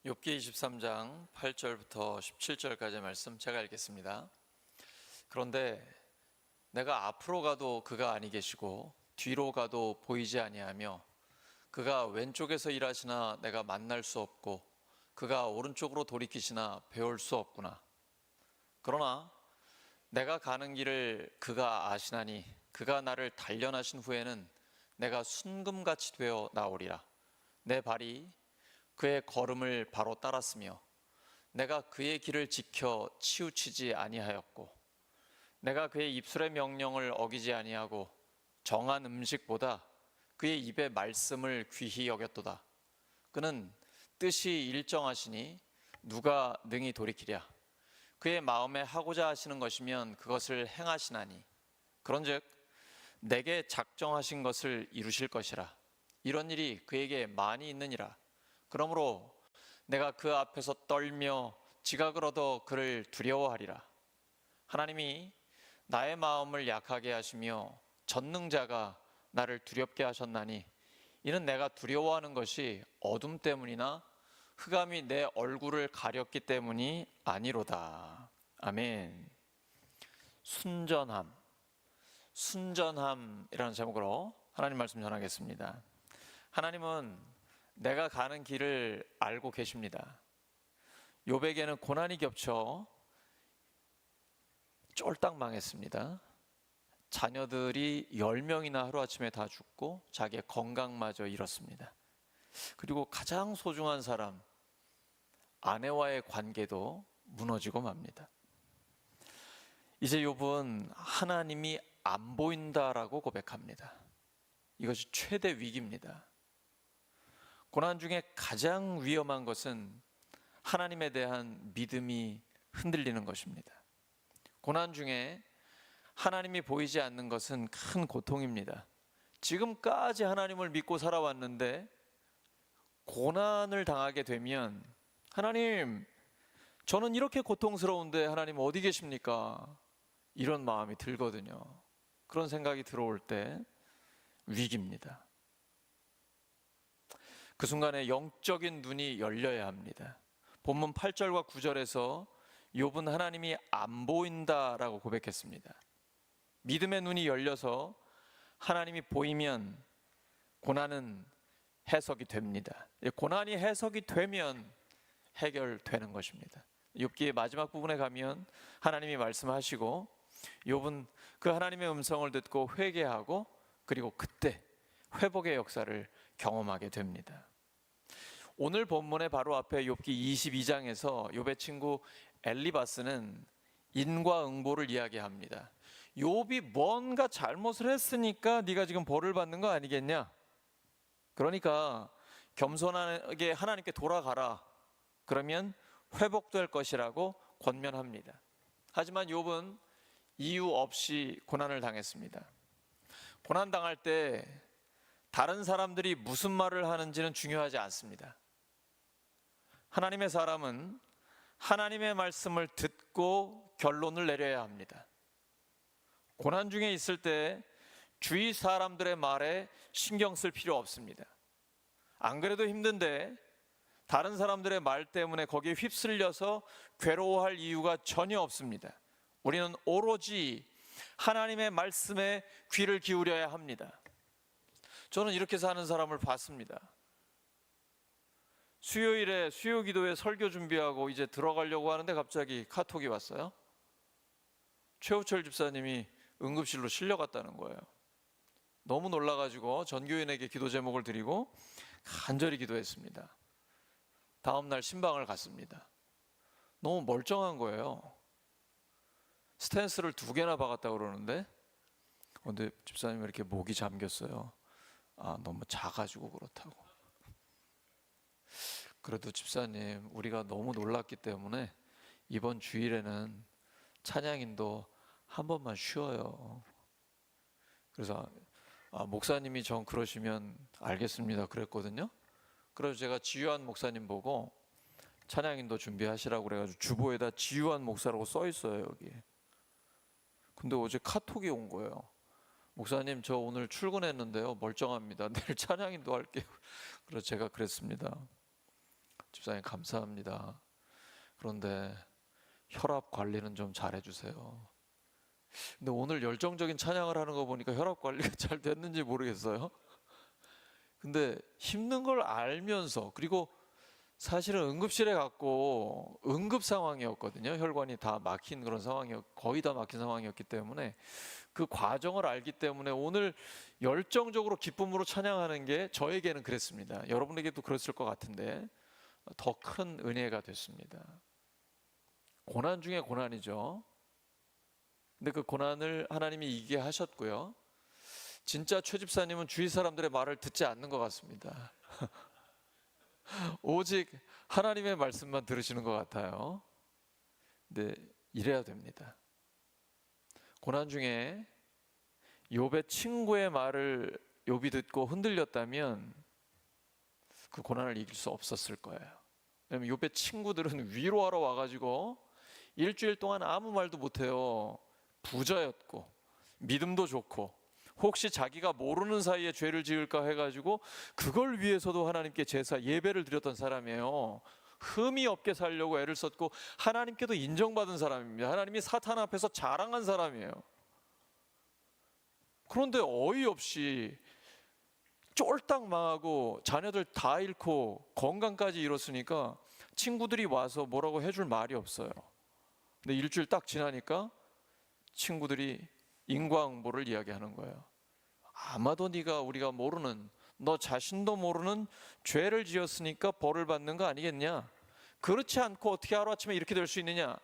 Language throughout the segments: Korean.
욥기 23장 8절부터 17절까지의 말씀 제가 읽겠습니다. 그런데 내가 앞으로 가도 그가 아니 계시고 뒤로 가도 보이지 아니하며 그가 왼쪽에서 일하시나 내가 만날 수 없고 그가 오른쪽으로 돌이키시나 배울 수 없구나. 그러나 내가 가는 길을 그가 아시나니 그가 나를 단련하신 후에는 내가 순금같이 되어 나오리라. 내 발이 그의 걸음을 바로 따랐으며 내가 그의 길을 지켜 치우치지 아니하였고 내가 그의 입술의 명령을 어기지 아니하고 정한 음식보다 그의 입의 말씀을 귀히 여겼도다. 그는 뜻이 일정하시니 누가 능히 돌이키랴. 그의 마음에 하고자 하시는 것이면 그것을 행하시나니 그런즉 내게 작정하신 것을 이루실 것이라. 이런 일이 그에게 많이 있느니라. 그러므로 내가 그 앞에서 떨며 지각을 얻어 그를 두려워하리라. 하나님이 나의 마음을 약하게 하시며 전능자가 나를 두렵게 하셨나니 이는 내가 두려워하는 것이 어둠 때문이나 흑암이 내 얼굴을 가렸기 때문이 아니로다. 아멘. 순전함이라는 제목으로 하나님 말씀 전하겠습니다. 하나님은 내가 가는 길을 알고 계십니다. 욥에게는 고난이 겹쳐 쫄딱 망했습니다. 자녀들이 10명이나 하루아침에 다 죽고 자기의 건강마저 잃었습니다. 그리고 가장 소중한 사람, 아내와의 관계도 무너지고 맙니다. 이제 욥은 하나님이 안 보인다라고 고백합니다. 이것이 최대 위기입니다. 고난 중에 가장 위험한 것은 하나님에 대한 믿음이 흔들리는 것입니다. 고난 중에 하나님이 보이지 않는 것은 큰 고통입니다. 지금까지 하나님을 믿고 살아왔는데 고난을 당하게 되면 하나님, 저는 이렇게 고통스러운데 하나님 어디 계십니까? 이런 마음이 들거든요. 그런 생각이 들어올 때 위기입니다. 그 순간에 영적인 눈이 열려야 합니다. 본문 8절과 9절에서 욥은 하나님이 안 보인다라고 고백했습니다. 믿음의 눈이 열려서 하나님이 보이면 고난은 해석이 됩니다. 고난이 해석이 되면 해결되는 것입니다. 욥기의 마지막 부분에 가면 하나님이 말씀하시고 욥은 그 하나님의 음성을 듣고 회개하고 그리고 그때 회복의 역사를 경험하게 됩니다. 오늘 본문의 바로 앞에 욥기 22장에서 욥의 친구 엘리바스는 인과응보를 이야기합니다. 욥이 뭔가 잘못을 했으니까 네가 지금 벌을 받는 거 아니겠냐? 그러니까 겸손하게 하나님께 돌아가라. 그러면 회복될 것이라고 권면합니다. 하지만 욥은 이유 없이 고난을 당했습니다. 고난 당할 때 다른 사람들이 무슨 말을 하는지는 중요하지 않습니다. 하나님의 사람은 하나님의 말씀을 듣고 결론을 내려야 합니다. 고난 중에 있을 때 주위 사람들의 말에 신경 쓸 필요 없습니다. 안 그래도 힘든데 다른 사람들의 말 때문에 거기에 휩쓸려서 괴로워할 이유가 전혀 없습니다. 우리는 오로지 하나님의 말씀에 귀를 기울여야 합니다. 저는 이렇게 사는 사람을 봤습니다. 수요일에 수요기도에 설교 준비하고 이제 들어가려고 하는데 갑자기 카톡이 왔어요. 최우철 집사님이 응급실로 실려갔다는 거예요. 너무 놀라가지고 전교인에게 기도 제목을 드리고 간절히 기도했습니다. 다음날 신방을 갔습니다. 너무 멀쩡한 거예요. 스탠스를 2개나 박았다고 그러는데 근데 집사님 왜 이렇게 목이 잠겼어요? 너무 작아지고 그렇다고. 그래도 집사님, 우리가 너무 놀랐기 때문에 이번 주일에는 찬양인도 한 번만 쉬어요. 그래서 목사님이 전 그러시면 알겠습니다 그랬거든요. 그래서 제가 지유한 목사님 보고 찬양인도 준비하시라고 그래가지고 주보에다 지유한 목사라고 써 있어요 여기. 근데 어제 카톡이 온 거예요. 목사님, 저 오늘 출근했는데요 멀쩡합니다. 내일 찬양인도 할게요. 그래서 제가 그랬습니다. 집사님 감사합니다. 그런데 혈압 관리는 좀 잘해주세요. 근데 오늘 열정적인 찬양을 하는 거 보니까 혈압 관리가 잘 됐는지 모르겠어요. 근데 힘든 걸 알면서, 그리고 사실은 응급실에 갔고 응급 상황이었거든요. 혈관이 다 막힌 그런 거의 다 막힌 상황이었기 때문에 그 과정을 알기 때문에 오늘 열정적으로 기쁨으로 찬양하는 게 저에게는 그랬습니다. 여러분에게도 그랬을 것 같은데 더 큰 은혜가 됐습니다. 고난 중에 고난이죠. 근데 그 고난을 하나님이 이기게 하셨고요. 진짜 최 집사님은 주위 사람들의 말을 듣지 않는 것 같습니다. 오직 하나님의 말씀만 들으시는 것 같아요. 근데 이래야 됩니다. 고난 중에 욥의 친구의 말을 욥이 듣고 흔들렸다면 그 고난을 이길 수 없었을 거예요. 왜냐하면 욥의 친구들은 위로하러 와가지고 일주일 동안 아무 말도 못해요. 부자였고 믿음도 좋고 혹시 자기가 모르는 사이에 죄를 지을까 해가지고 그걸 위해서도 하나님께 제사 예배를 드렸던 사람이에요. 흠이 없게 살려고 애를 썼고 하나님께도 인정받은 사람입니다. 하나님이 사탄 앞에서 자랑한 사람이에요. 그런데 어이없이 쫄딱 망하고 자녀들 다 잃고 건강까지 잃었으니까 친구들이 와서 뭐라고 해줄 말이 없어요. 근데 일주일 딱 지나니까 친구들이 인과응보를 이야기하는 거예요. 아마도 네가 우리가 모르는, 너 자신도 모르는 죄를 지었으니까 벌을 받는 거 아니겠냐? 그렇지 않고 어떻게 하루아침에 이렇게 될 수 있느냐?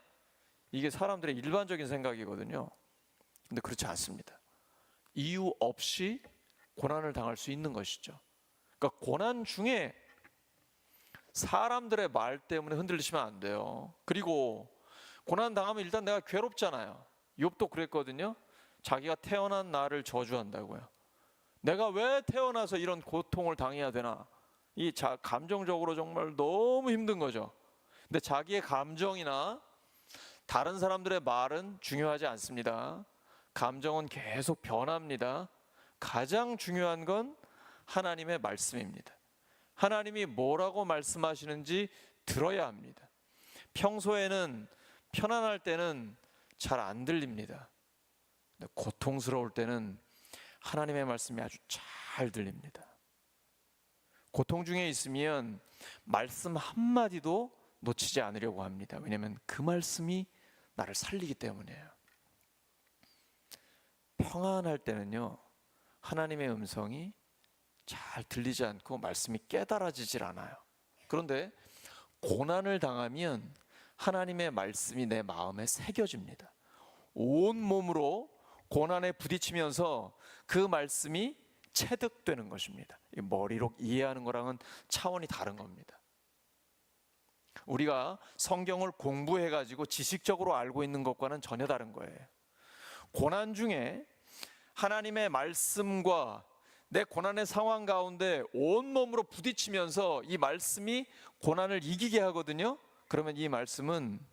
이게 사람들의 일반적인 생각이거든요. 근데 그렇지 않습니다. 이유 없이 고난을 당할 수 있는 것이죠. 그러니까 고난 중에 사람들의 말 때문에 흔들리시면 안 돼요. 그리고 고난 당하면 일단 내가 괴롭잖아요. 욥도 그랬거든요. 자기가 태어난 나를 저주한다고요. 내가 왜 태어나서 이런 고통을 당해야 되나? 감정적으로 정말 너무 힘든 거죠. 근데 자기의 감정이나 다른 사람들의 말은 중요하지 않습니다. 감정은 계속 변합니다. 가장 중요한 건 하나님의 말씀입니다. 하나님이 뭐라고 말씀하시는지 들어야 합니다. 평소에는 편안할 때는 잘 안 들립니다. 근데 고통스러울 때는 하나님의 말씀이 아주 잘 들립니다. 고통 중에 있으면 말씀 한마디도 놓치지 않으려고 합니다. 왜냐하면 그 말씀이 나를 살리기 때문이에요. 평안할 때는요, 하나님의 음성이 잘 들리지 않고 말씀이 깨달아지질 않아요. 그런데 고난을 당하면 하나님의 말씀이 내 마음에 새겨집니다. 온 몸으로 고난에 부딪히면서 그 말씀이 체득되는 것입니다. 머리로 이해하는 거랑은 차원이 다른 겁니다. 우리가 성경을 공부해가지고 지식적으로 알고 있는 것과는 전혀 다른 거예요. 고난 중에 하나님의 말씀과 내 고난의 상황 가운데 온몸으로 부딪히면서 이 말씀이 고난을 이기게 하거든요. 그러면 이 말씀은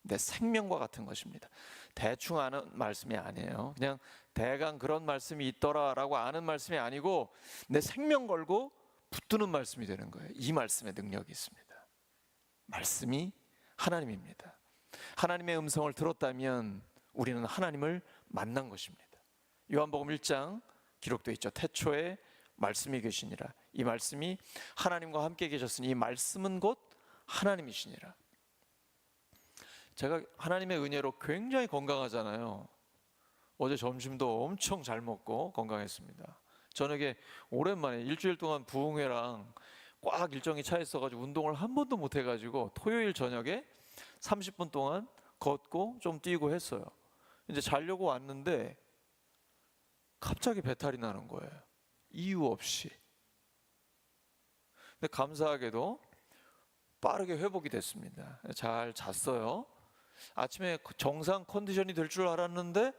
내 생명과 같은 것입니다. 대충 아는 말씀이 아니에요. 그냥 대강 그런 말씀이 있더라라고 아는 말씀이 아니고 내 생명 걸고 붙드는 말씀이 되는 거예요. 이 말씀의 능력이 있습니다. 말씀이 하나님입니다. 하나님의 음성을 들었다면 우리는 하나님을 만난 것입니다. 요한복음 1장 기록되어 있죠. 태초에 말씀이 계시니라. 이 말씀이 하나님과 함께 계셨으니 이 말씀은 곧 하나님이시니라. 제가 하나님의 은혜로 굉장히 건강하잖아요. 어제 점심도 엄청 잘 먹고 건강했습니다. 저녁에 오랜만에 일주일 동안 부흥회랑 꽉 일정이 차 있어가지고 운동을 한 번도 못 해가지고 토요일 저녁에 30분 동안 걷고 좀 뛰고 했어요. 이제 자려고 왔는데 갑자기 배탈이 나는 거예요. 이유 없이. 근데 감사하게도 빠르게 회복이 됐습니다. 잘 잤어요. 아침에 정상 컨디션이 될 줄 알았는데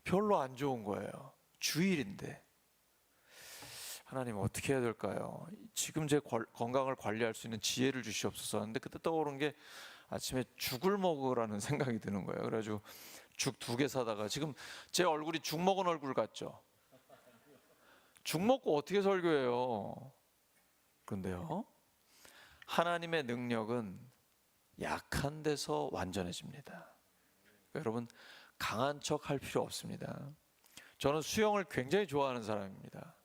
별로 안 좋은 거예요. 주일인데. 하나님 어떻게 해야 될까요? 지금 제 건강을 관리할 수 있는 지혜를 주시옵소서 하는데 그때 떠오른 게 아침에 죽을 먹으라는 생각이 드는 거예요. 그래가지고 죽 2개 사다가 지금 제 얼굴이 죽 먹은 얼굴 같죠? 죽 먹고 어떻게 설교해요? 그런데요, 하나님의 능력은 약한 데서 완전해집니다. 여러분, 강한 척 할 필요 없습니다. 저는 수영을 굉장히 좋아하는 사람입니다.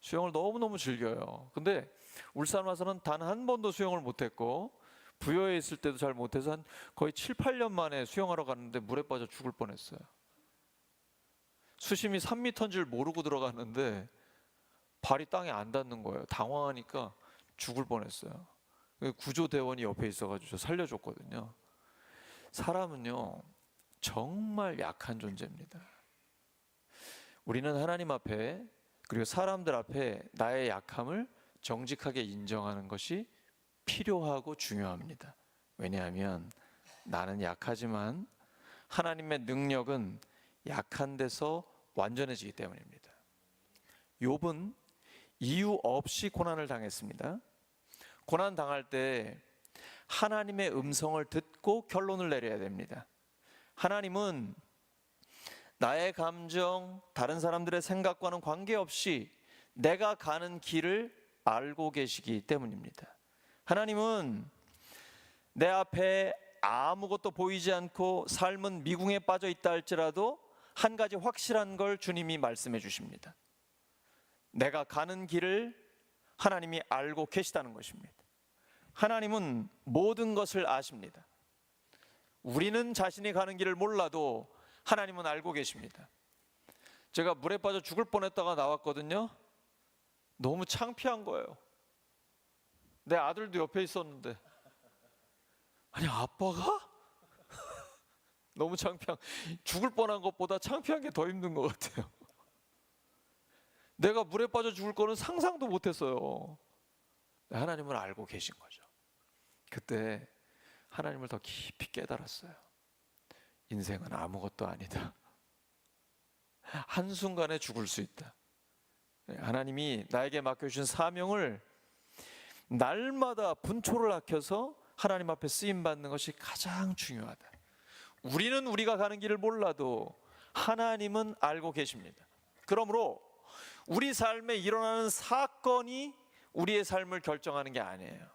수영을 너무너무 즐겨요. 근데 울산 와서는 단 한 번도 수영을 못했고, 부여에 있을 때도 잘 못해서 한 거의 7, 8년 만에 수영하러 갔는데 물에 빠져 죽을 뻔했어요. 수심이 3m인 줄 모르고 들어갔는데 발이 땅에 안 닿는 거예요. 당황하니까 죽을 뻔했어요. 구조대원이 옆에 있어가지고 저 살려줬거든요. 사람은요, 정말 약한 존재입니다. 우리는 하나님 앞에, 그리고 사람들 앞에 나의 약함을 정직하게 인정하는 것이 필요하고 중요합니다. 왜냐하면 나는 약하지만 하나님의 능력은 약한 데서 완전해지기 때문입니다. 욥은 이유 없이 고난을 당했습니다. 고난 당할 때 하나님의 음성을 듣고 결론을 내려야 됩니다. 하나님은 나의 감정, 다른 사람들의 생각과는 관계없이 내가 가는 길을 알고 계시기 때문입니다. 하나님은 내 앞에 아무것도 보이지 않고 삶은 미궁에 빠져 있다 할지라도 한 가지 확실한 걸 주님이 말씀해 주십니다. 내가 가는 길을 하나님이 알고 계시다는 것입니다. 하나님은 모든 것을 아십니다. 우리는 자신이 가는 길을 몰라도 하나님은 알고 계십니다. 제가 물에 빠져 죽을 뻔했다가 나왔거든요. 너무 창피한 거예요. 내 아들도 옆에 있었는데, 아니 아빠가? 너무 죽을 뻔한 것보다 창피한 게 더 힘든 것 같아요. 내가 물에 빠져 죽을 거는 상상도 못했어요. 하나님을 알고 계신 거죠. 그때 하나님을 더 깊이 깨달았어요. 인생은 아무것도 아니다. 한순간에 죽을 수 있다. 하나님이 나에게 맡겨주신 사명을 날마다 분초를 아껴서 하나님 앞에 쓰임받는 것이 가장 중요하다. 우리는 우리가 가는 길을 몰라도 하나님은 알고 계십니다. 그러므로 우리 삶에 일어나는 사건이 우리의 삶을 결정하는 게 아니에요.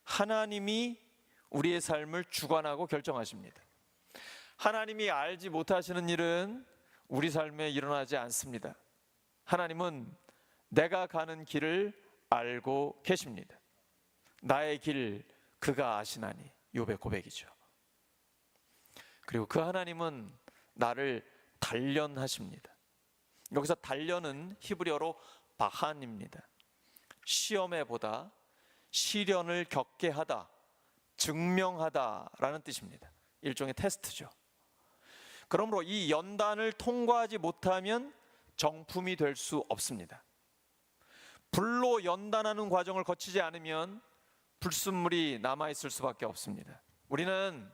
하나님이 우리의 삶을 주관하고 결정하십니다. 하나님이 알지 못하시는 일은 우리 삶에 일어나지 않습니다. 하나님은 내가 가는 길을 알고 계십니다. 나의 길 그가 아시나니, 욥의 고백이죠. 그리고 그 하나님은 나를 단련하십니다. 여기서 단련은 히브리어로 바한입니다. 시험에 보다, 시련을 겪게 하다, 증명하다라는 뜻입니다. 일종의 테스트죠. 그러므로 이 연단을 통과하지 못하면 정품이 될 수 없습니다. 불로 연단하는 과정을 거치지 않으면 불순물이 남아있을 수밖에 없습니다. 우리는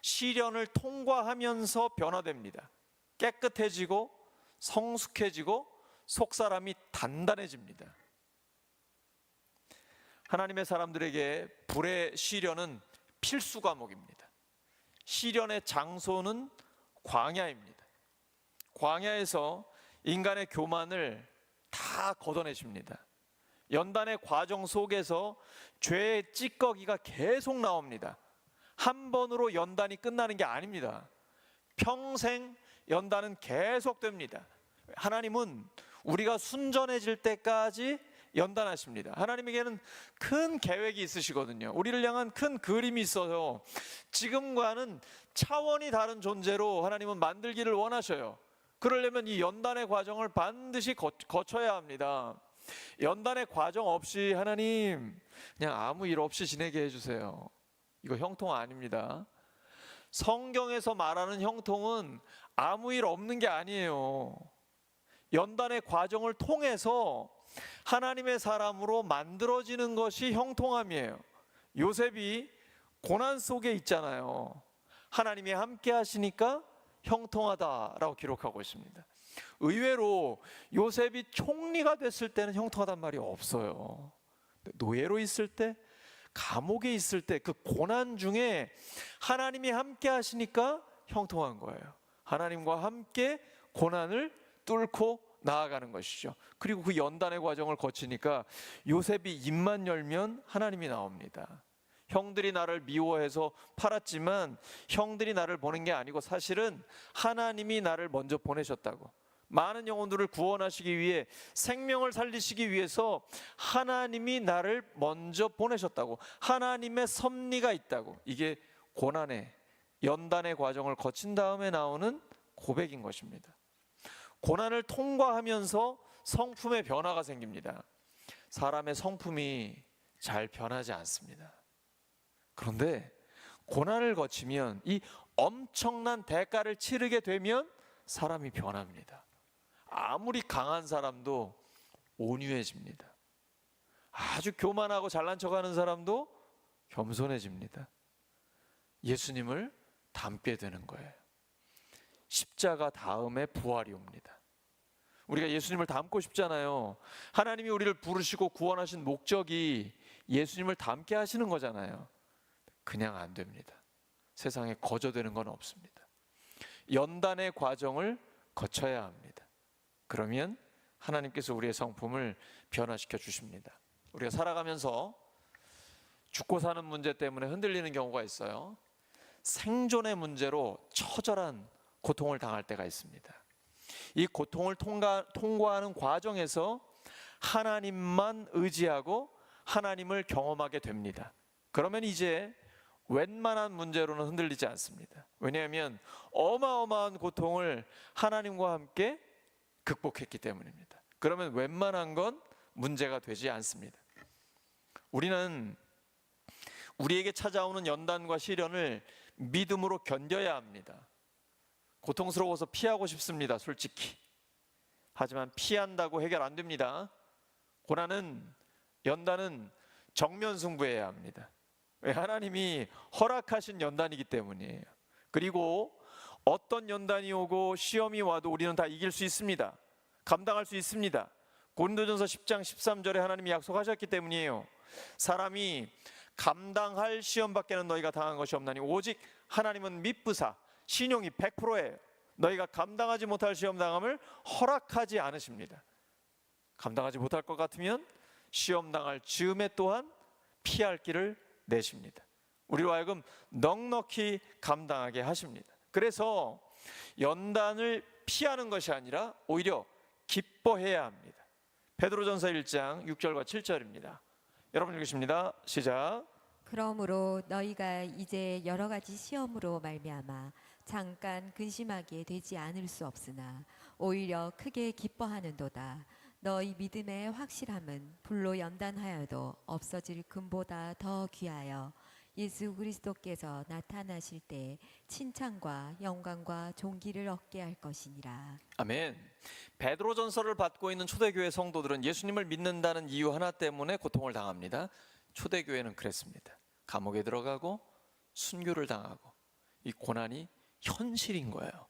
시련을 통과하면서 변화됩니다. 깨끗해지고 성숙해지고 속사람이 단단해집니다. 하나님의 사람들에게 불의 시련은 필수 과목입니다. 시련의 장소는 광야입니다. 광야에서 인간의 교만을 다 걷어내십니다. 연단의 과정 속에서 죄의 찌꺼기가 계속 나옵니다. 한 번으로 연단이 끝나는 게 아닙니다. 평생 연단은 계속됩니다. 하나님은 우리가 순전해질 때까지 연단하십니다. 하나님에게는 큰 계획이 있으시거든요. 우리를 향한 큰 그림이 있어요. 지금과는 차원이 다른 존재로 하나님은 만들기를 원하셔요. 그러려면 이 연단의 과정을 반드시 거쳐야 합니다. 연단의 과정 없이 하나님 그냥 아무 일 없이 지내게 해주세요. 이거 형통 아닙니다. 성경에서 말하는 형통은 아무 일 없는 게 아니에요. 연단의 과정을 통해서 하나님의 사람으로 만들어지는 것이 형통함이에요. 요셉이 고난 속에 있잖아요. 하나님이 함께 하시니까 형통하다라고 기록하고 있습니다. 의외로 요셉이 총리가 됐을 때는 형통하단 말이 없어요. 노예로 있을 때, 감옥에 있을 때 그 고난 중에 하나님이 함께 하시니까 형통한 거예요. 하나님과 함께 고난을 뚫고 나아가는 것이죠. 그리고 그 연단의 과정을 거치니까 요셉이 입만 열면 하나님이 나옵니다. 형들이 나를 미워해서 팔았지만 형들이 나를 보낸 게 아니고 사실은 하나님이 나를 먼저 보내셨다고. 많은 영혼들을 구원하시기 위해, 생명을 살리시기 위해서 하나님이 나를 먼저 보내셨다고. 하나님의 섭리가 있다고. 이게 고난의, 연단의 과정을 거친 다음에 나오는 고백인 것입니다. 고난을 통과하면서 성품의 변화가 생깁니다. 사람의 성품이 잘 변하지 않습니다. 그런데 고난을 거치면, 이 엄청난 대가를 치르게 되면 사람이 변합니다. 아무리 강한 사람도 온유해집니다. 아주 교만하고 잘난 척하는 사람도 겸손해집니다. 예수님을 닮게 되는 거예요. 십자가 다음에 부활이 옵니다. 우리가 예수님을 닮고 싶잖아요. 하나님이 우리를 부르시고 구원하신 목적이 예수님을 닮게 하시는 거잖아요. 그냥 안 됩니다. 세상에 거저되는 건 없습니다. 연단의 과정을 거쳐야 합니다. 그러면 하나님께서 우리의 성품을 변화시켜 주십니다. 우리가 살아가면서 죽고 사는 문제 때문에 흔들리는 경우가 있어요. 생존의 문제로 처절한 고통을 당할 때가 있습니다. 이 고통을 통과하는 과정에서 하나님만 의지하고 하나님을 경험하게 됩니다. 그러면 이제 웬만한 문제로는 흔들리지 않습니다. 왜냐하면 어마어마한 고통을 하나님과 함께 극복했기 때문입니다. 그러면 웬만한 건 문제가 되지 않습니다. 우리는 우리에게 찾아오는 연단과 시련을 믿음으로 견뎌야 합니다. 고통스러워서 피하고 싶습니다, 솔직히. 하지만 피한다고 해결 안 됩니다. 고난은, 연단은 정면 승부해야 합니다. 왜? 하나님이 허락하신 연단이기 때문이에요. 그리고 어떤 연단이 오고 시험이 와도 우리는 다 이길 수 있습니다. 감당할 수 있습니다. 고린도전서 10장 13절에 하나님이 약속하셨기 때문이에요. 사람이 감당할 시험밖에는 너희가 당한 것이 없나니 오직 하나님은 미쁘사 신용이 100%예요. 너희가 감당하지 못할 시험 당함을 허락하지 않으십니다. 감당하지 못할 것 같으면 시험 당할 즈음에 또한 피할 길을 내십니다. 우리로 하여금 넉넉히 감당하게 하십니다. 그래서 연단을 피하는 것이 아니라 오히려 기뻐해야 합니다. 베드로전서 1장 6절과 7절입니다. 여러분 읽으십니다. 시작. 그러므로 너희가 이제 여러 가지 시험으로 말미암아 잠깐 근심하게 되지 않을 수 없으나 오히려 크게 기뻐하는도다. 너희 믿음의 확실함은 불로 연단하여도 없어질 금보다 더 귀하여 예수 그리스도께서 나타나실 때 칭찬과 영광과 존귀를 얻게 할 것이니라. 아멘. 베드로전서를 받고 있는 초대교회 성도들은 예수님을 믿는다는 이유 하나 때문에 고통을 당합니다. 초대교회는 그랬습니다. 감옥에 들어가고 순교를 당하고, 이 고난이 현실인 거예요.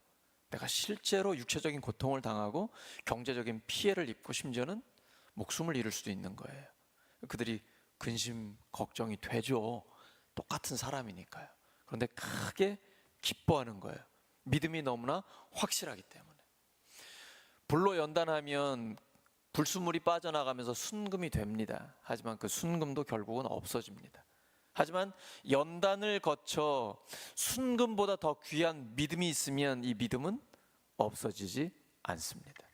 내가 실제로 육체적인 고통을 당하고 경제적인 피해를 입고 심지어는 목숨을 잃을 수도 있는 거예요. 그들이 근심, 걱정이 되죠. 똑같은 사람이니까요. 그런데 크게 기뻐하는 거예요. 믿음이 너무나 확실하기 때문에. 불로 연단하면 불순물이 빠져나가면서 순금이 됩니다. 하지만 그 순금도 결국은 없어집니다. 하지만 연단을 거쳐 순금보다 더 귀한 믿음이 있으면 이 믿음은 없어지지 않습니다.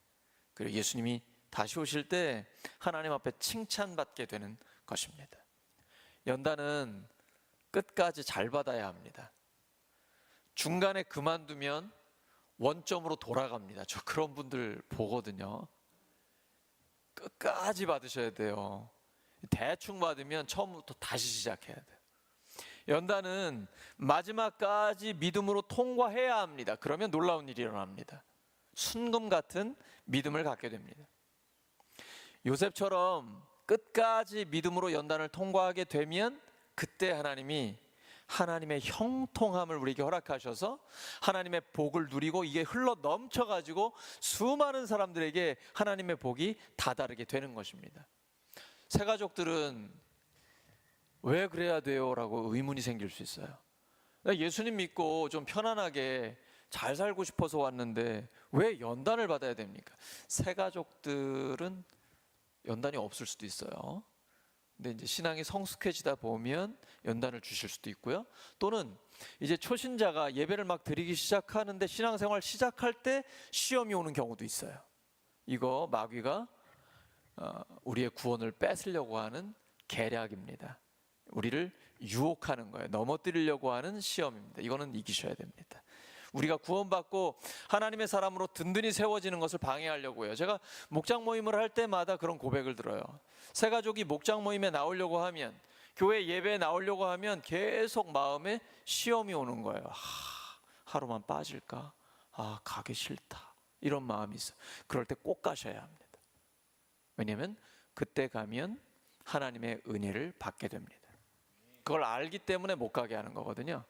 그리고 예수님이 다시 오실 때 하나님 앞에 칭찬받게 되는 것입니다. 연단은 끝까지 잘 받아야 합니다. 중간에 그만두면 원점으로 돌아갑니다. 저 그런 분들 보거든요. 끝까지 받으셔야 돼요. 대충 받으면 처음부터 다시 시작해야 돼요. 연단은 마지막까지 믿음으로 통과해야 합니다. 그러면 놀라운 일이 일어납니다. 순금 같은 믿음을 갖게 됩니다. 요셉처럼 끝까지 믿음으로 연단을 통과하게 되면 그때 하나님이 하나님의 형통함을 우리에게 허락하셔서 하나님의 복을 누리고 이게 흘러 넘쳐가지고 수많은 사람들에게 하나님의 복이 다다르게 되는 것입니다. 새가족들은 왜 그래야 돼요? 라고 의문이 생길 수 있어요. 예수님 믿고 좀 편안하게 잘 살고 싶어서 왔는데 왜 연단을 받아야 됩니까? 새 가족들은 연단이 없을 수도 있어요. 근데 이제 신앙이 성숙해지다 보면 연단을 주실 수도 있고요. 또는 이제 초신자가 예배를 막 드리기 시작하는데 신앙생활 시작할 때 시험이 오는 경우도 있어요. 이거 마귀가 우리의 구원을 뺏으려고 하는 계략입니다. 우리를 유혹하는 거예요. 넘어뜨리려고 하는 시험입니다. 이거는 이기셔야 됩니다. 우리가 구원받고 하나님의 사람으로 든든히 세워지는 것을 방해하려고 해요. 제가 목장 모임을 할 때마다 그런 고백을 들어요. 새 가족이 목장 모임에 나오려고 하면, 교회 예배에 나오려고 하면 계속 마음에 시험이 오는 거예요. 하루만 빠질까? 가기 싫다. 이런 마음이 있어요. 그럴 때 꼭 가셔야 합니다. 왜냐하면 그때 가면 하나님의 은혜를 받게 됩니다. 그걸 알기 때문에 못 가게 하는 거거든요.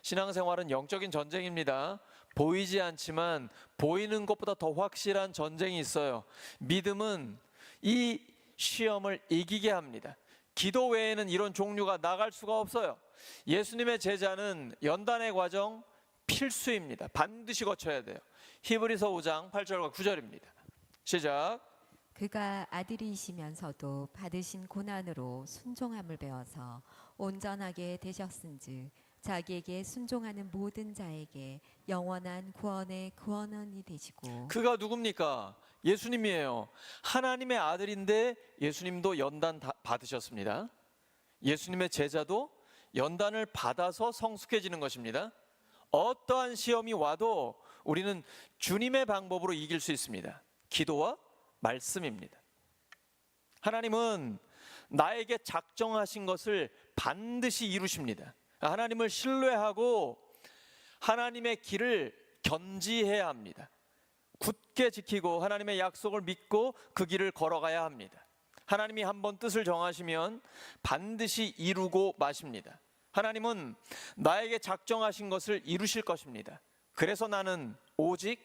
신앙생활은 영적인 전쟁입니다. 보이지 않지만 보이는 것보다 더 확실한 전쟁이 있어요. 믿음은 이 시험을 이기게 합니다. 기도 외에는 이런 종류가 나갈 수가 없어요. 예수님의 제자는 연단의 과정 필수입니다. 반드시 거쳐야 돼요. 히브리서 5장 8절과 9절입니다. 시작. 그가 아들이시면서도 받으신 고난으로 순종함을 배워서 온전하게 되셨은즉 자기에게 순종하는 모든 자에게 영원한 구원의 구원원이 되시고. 그가 누굽니까? 예수님이에요. 하나님의 아들인데 예수님도 연단 받으셨습니다. 예수님의 제자도 연단을 받아서 성숙해지는 것입니다. 어떠한 시험이 와도 우리는 주님의 방법으로 이길 수 있습니다. 기도와 말씀입니다. 하나님은 나에게 작정하신 것을 반드시 이루십니다. 하나님을 신뢰하고 하나님의 길을 견지해야 합니다. 굳게 지키고 하나님의 약속을 믿고 그 길을 걸어가야 합니다. 하나님이 한번 뜻을 정하시면 반드시 이루고 마십니다. 하나님은 나에게 작정하신 것을 이루실 것입니다. 그래서 나는 오직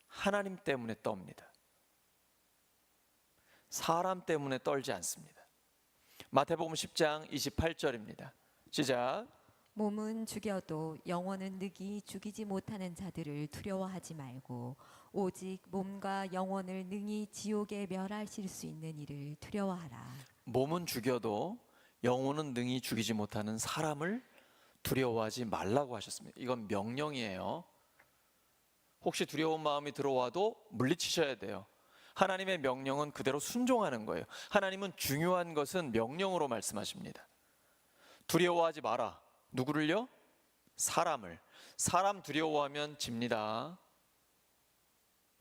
하나님 때문에 떱니다. 사람 때문에 떨지 않습니다. 마태복음 10장 28절입니다. 시작. 몸은 죽여도 영혼은 능히 죽이지 못하는 자들을 두려워하지 말고 오직 몸과 영혼을 능히 지옥에 멸하실 수 있는 이를 두려워하라. 몸은 죽여도 영혼은 능히 죽이지 못하는 사람을 두려워하지 말라고 하셨습니다. 이건 명령이에요. 혹시 두려운 마음이 들어와도 물리치셔야 돼요. 하나님의 명령은 그대로 순종하는 거예요. 하나님은 중요한 것은 명령으로 말씀하십니다. 두려워하지 마라. 누구를요? 사람을. 사람 두려워하면 집니다.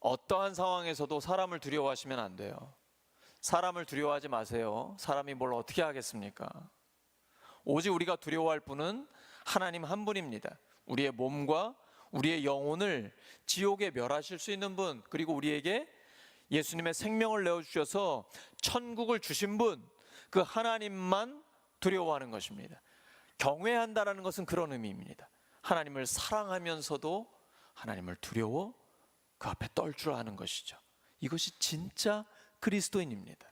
어떠한 상황에서도 사람을 두려워하시면 안 돼요. 사람을 두려워하지 마세요. 사람이 뭘 어떻게 하겠습니까? 오직 우리가 두려워할 분은 하나님 한 분입니다. 우리의 몸과 우리의 영혼을 지옥에 멸하실 수 있는 분, 그리고 우리에게 예수님의 생명을 내어주셔서 천국을 주신 분, 그 하나님만 두려워하는 것입니다. 경외한다라는 것은 그런 의미입니다. 하나님을 사랑하면서도 하나님을 두려워 그 앞에 떨 줄 아는 것이죠. 이것이 진짜 그리스도인입니다.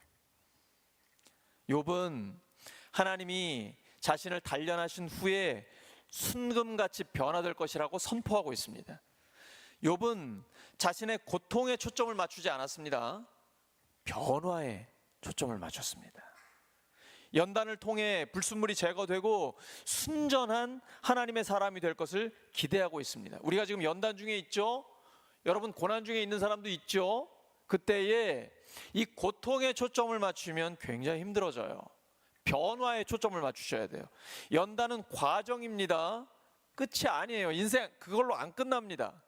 욥은 하나님이 자신을 단련하신 후에 순금같이 변화될 것이라고 선포하고 있습니다. 욥은 자신의 고통에 초점을 맞추지 않았습니다. 변화에 초점을 맞췄습니다. 연단을 통해 불순물이 제거되고 순전한 하나님의 사람이 될 것을 기대하고 있습니다. 우리가 지금 연단 중에 있죠? 여러분 고난 중에 있는 사람도 있죠? 그때에 이 고통에 초점을 맞추면 굉장히 힘들어져요. 변화에 초점을 맞추셔야 돼요. 연단은 과정입니다. 끝이 아니에요. 인생 그걸로 안 끝납니다.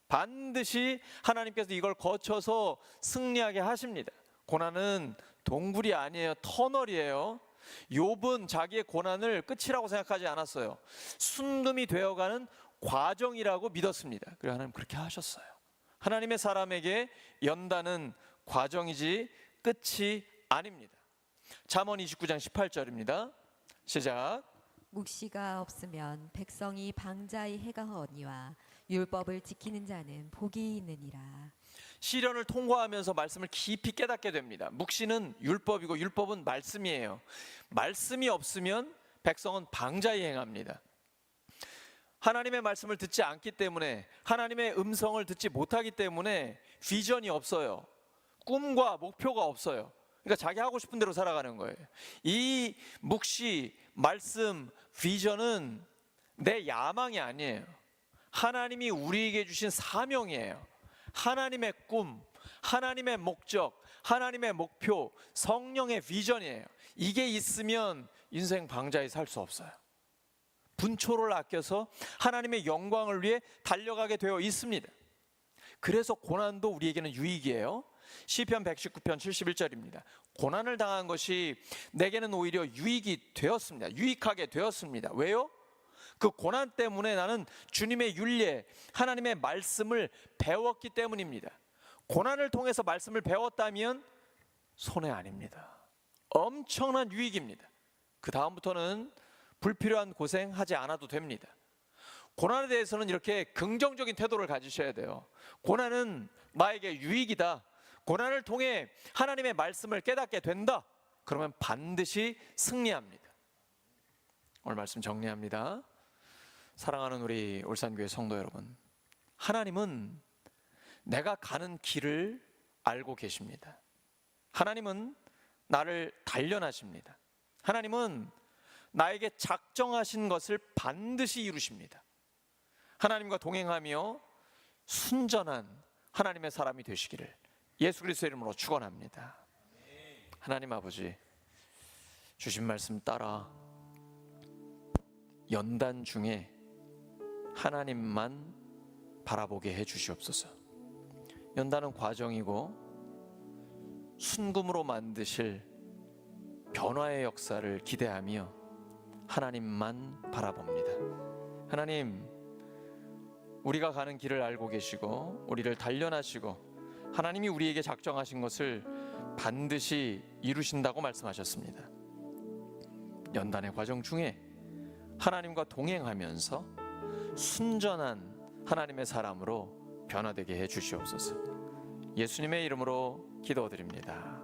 반드시 하나님께서 이걸 거쳐서 승리하게 하십니다. 고난은 동굴이 아니에요. 터널이에요. 욥은 자기의 고난을 끝이라고 생각하지 않았어요. 순금이 되어가는 과정이라고 믿었습니다. 그래서 하나님 그렇게 하셨어요. 하나님의 사람에게 연단은 과정이지 끝이 아닙니다. 잠언 29장 18절입니다. 시작. 묵시가 없으면 백성이 방자히 해가 허니와 율법을 지키는 자는 복이 있느니라. 시련을 통과하면서 말씀을 깊이 깨닫게 됩니다. 묵시는 율법이고 율법은 말씀이에요. 말씀이 없으면 백성은 방자히 행합니다. 하나님의 말씀을 듣지 않기 때문에, 하나님의 음성을 듣지 못하기 때문에 비전이 없어요. 꿈과 목표가 없어요. 그러니까 자기 하고 싶은 대로 살아가는 거예요. 이 묵시, 말씀, 비전은 내 야망이 아니에요. 하나님이 우리에게 주신 사명이에요. 하나님의 꿈, 하나님의 목적, 하나님의 목표, 성령의 비전이에요. 이게 있으면 인생 방자에 살 수 없어요. 분초를 아껴서 하나님의 영광을 위해 달려가게 되어 있습니다. 그래서 고난도 우리에게는 유익이에요. 시편 119편 71절입니다. 고난을 당한 것이 내게는 오히려 유익이 되었습니다. 유익하게 되었습니다. 왜요? 그 고난 때문에 나는 주님의 윤례, 하나님의 말씀을 배웠기 때문입니다. 고난을 통해서 말씀을 배웠다면 손해 아닙니다. 엄청난 유익입니다. 그 다음부터는 불필요한 고생하지 않아도 됩니다. 고난에 대해서는 이렇게 긍정적인 태도를 가지셔야 돼요. 고난은 나에게 유익이다. 고난을 통해 하나님의 말씀을 깨닫게 된다. 그러면 반드시 승리합니다. 오늘 말씀 정리합니다. 사랑하는 우리 울산교회 성도 여러분, 하나님은 내가 가는 길을 알고 계십니다. 하나님은 나를 단련하십니다. 하나님은 나에게 작정하신 것을 반드시 이루십니다. 하나님과 동행하며 순전한 하나님의 사람이 되시기를 예수 그리스도의 이름으로 축원합니다. 하나님 아버지, 주신 말씀 따라 연단 중에 하나님만 바라보게 해 주시옵소서. 연단은 과정이고 순금으로 만드실 변화의 역사를 기대하며 하나님만 바라봅니다. 하나님, 우리가 가는 길을 알고 계시고 우리를 단련하시고 하나님이 우리에게 작정하신 것을 반드시 이루신다고 말씀하셨습니다. 연단의 과정 중에 하나님과 동행하면서 순전한 하나님의 사람으로 변화되게 해 주시옵소서. 예수님의 이름으로 기도드립니다.